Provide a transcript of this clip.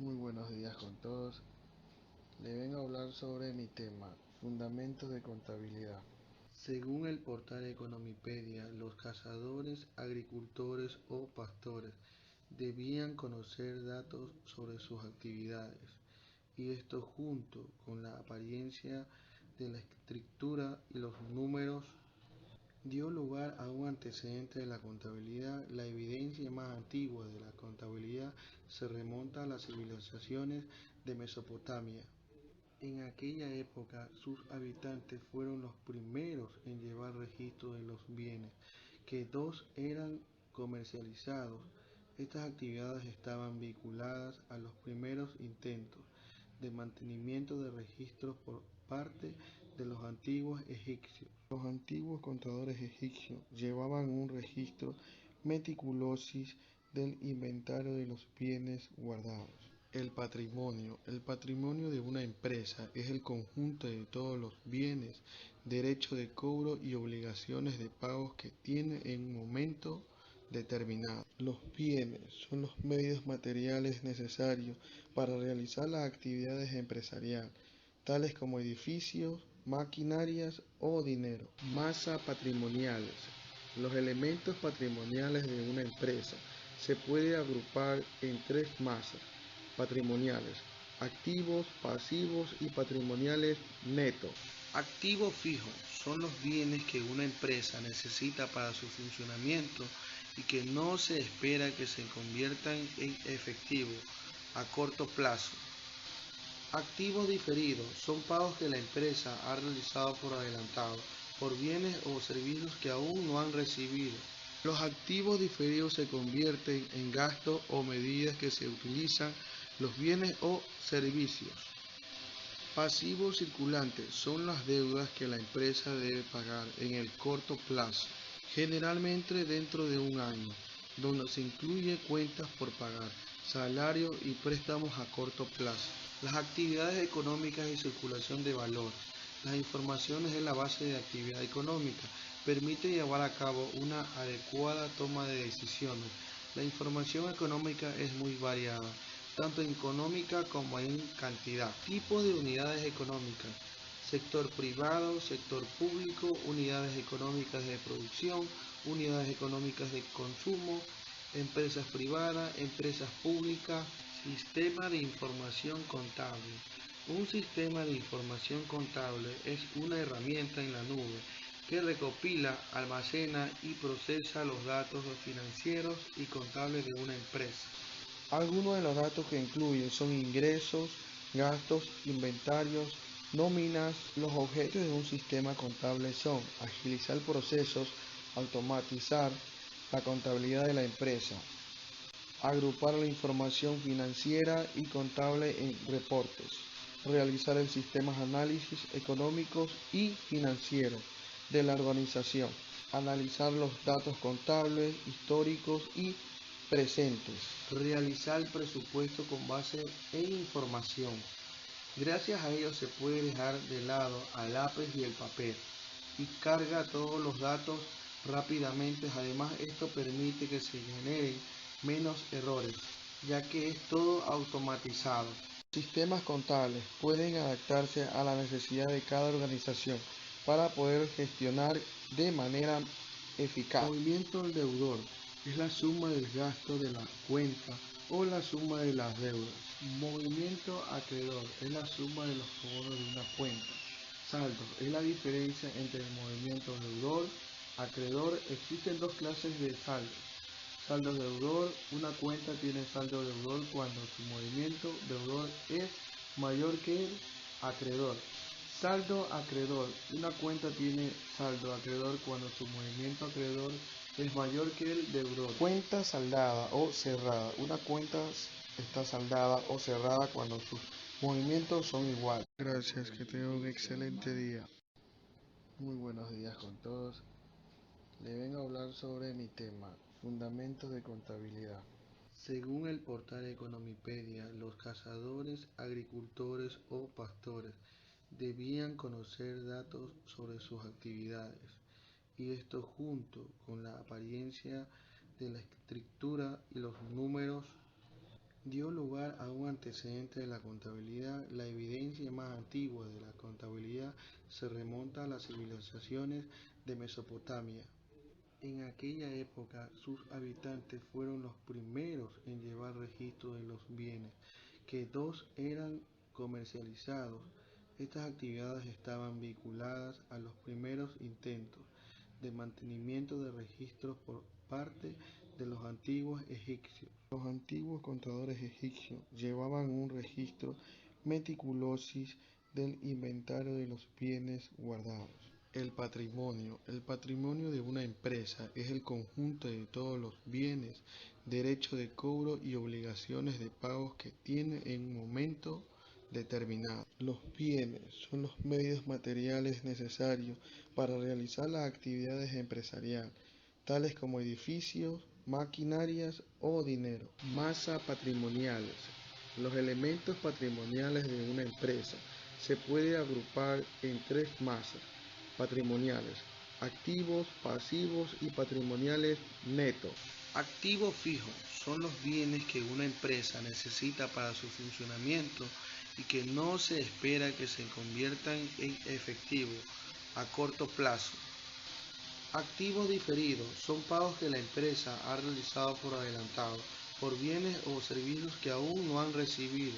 Muy buenos días con todos. Le vengo a hablar sobre mi tema, fundamentos de contabilidad. Según el portal Economipedia, los cazadores, agricultores o pastores debían conocer datos sobre sus actividades, y esto junto con la apariencia de la escritura y los números dio lugar a un antecedente de la contabilidad. La evidencia más antigua de la contabilidad se remonta a las civilizaciones de Mesopotamia. En aquella época, sus habitantes fueron los primeros en llevar registro de los bienes, que dos eran comercializados. Estas actividades estaban vinculadas a los primeros intentos de mantenimiento de registros por parte de los antiguos egipcios. Los antiguos contadores egipcios llevaban un registro meticuloso del inventario de los bienes guardados. El patrimonio de una empresa es el conjunto de todos los bienes, derechos de cobro y obligaciones de pagos que tiene en un momento determinado. Los bienes son los medios materiales necesarios para realizar las actividades empresariales, tales como edificios, maquinarias o dinero. Masa patrimoniales. Los elementos patrimoniales de una empresa se puede agrupar en tres masas patrimoniales: activos, pasivos y patrimoniales netos. Activos fijos son los bienes que una empresa necesita para su funcionamiento y que no se espera que se conviertan en efectivo a corto plazo. Activos diferidos son pagos que la empresa ha realizado por adelantado por bienes o servicios que aún no han recibido. Los activos diferidos se convierten en gastos o medidas que se utilizan los bienes o servicios. Pasivos circulantes son las deudas que la empresa debe pagar en el corto plazo, generalmente dentro de un año, donde se incluye cuentas por pagar, salarios y préstamos a corto plazo. Las actividades económicas y circulación de valor. Las informaciones es la base de actividad económica, permite llevar a cabo una adecuada toma de decisiones. La información económica es muy variada, tanto en económica como en cantidad. Tipos de unidades económicas: sector privado, sector público, unidades económicas de producción, unidades económicas de consumo, empresas privadas, empresas públicas. Sistema de información contable. Un sistema de información contable es una herramienta en la nube que recopila, almacena y procesa los datos financieros y contables de una empresa. Algunos de los datos que incluye son ingresos, gastos, inventarios, nóminas. Los objetivos de un sistema contable son agilizar procesos, automatizar la contabilidad de la empresa, agrupar la información financiera y contable en reportes, realizar el sistema de análisis económicos y financieros de la organización, analizar los datos contables, históricos y presentes, realizar presupuesto con base en información. Gracias a ello se puede dejar de lado al lápiz y el papel y carga todos los datos rápidamente. Además, esto permite que se generen menos errores, ya que es todo automatizado. Sistemas contables pueden adaptarse a la necesidad de cada organización para poder gestionar de manera eficaz. Movimiento del deudor es la suma del gasto de la cuenta o la suma de las deudas. Movimiento acreedor es la suma de los cobros de una cuenta. Saldo es la diferencia entre el movimiento deudor-acreedor. Existen dos clases de saldo. Saldo deudor: una cuenta tiene saldo deudor cuando su movimiento deudor es mayor que el acreedor. Saldo acreedor: una cuenta tiene saldo acreedor cuando su movimiento acreedor es mayor que el deudor. Cuenta saldada o cerrada: una cuenta está saldada o cerrada cuando sus movimientos son iguales. Gracias, que tengan un excelente día. Muy buenos días con todos. Le vengo a hablar sobre mi tema, fundamentos de contabilidad. Según el portal Economipedia, los cazadores, agricultores o pastores debían conocer datos sobre sus actividades, y esto junto con la apariencia de la escritura y los números dio lugar a un antecedente de la contabilidad. La evidencia más antigua de la contabilidad se remonta a las civilizaciones de Mesopotamia. En aquella época, sus habitantes fueron los primeros en llevar registro de los bienes, que dos eran comercializados. Estas actividades estaban vinculadas a los primeros intentos de mantenimiento de registros por parte de los antiguos egipcios. Los antiguos contadores egipcios llevaban un registro meticuloso del inventario de los bienes guardados. El patrimonio. El patrimonio de una empresa es el conjunto de todos los bienes, derechos de cobro y obligaciones de pagos que tiene en un momento determinado. Los bienes son los medios materiales necesarios para realizar las actividades empresariales, tales como edificios, maquinarias o dinero. Masa patrimoniales. Los elementos patrimoniales de una empresa se puede agrupar en tres masas patrimoniales: activos, pasivos y patrimoniales netos. Activos fijos son los bienes que una empresa necesita para su funcionamiento y que no se espera que se conviertan en efectivo a corto plazo. Activos diferidos son pagos que la empresa ha realizado por adelantado por bienes o servicios que aún no han recibido.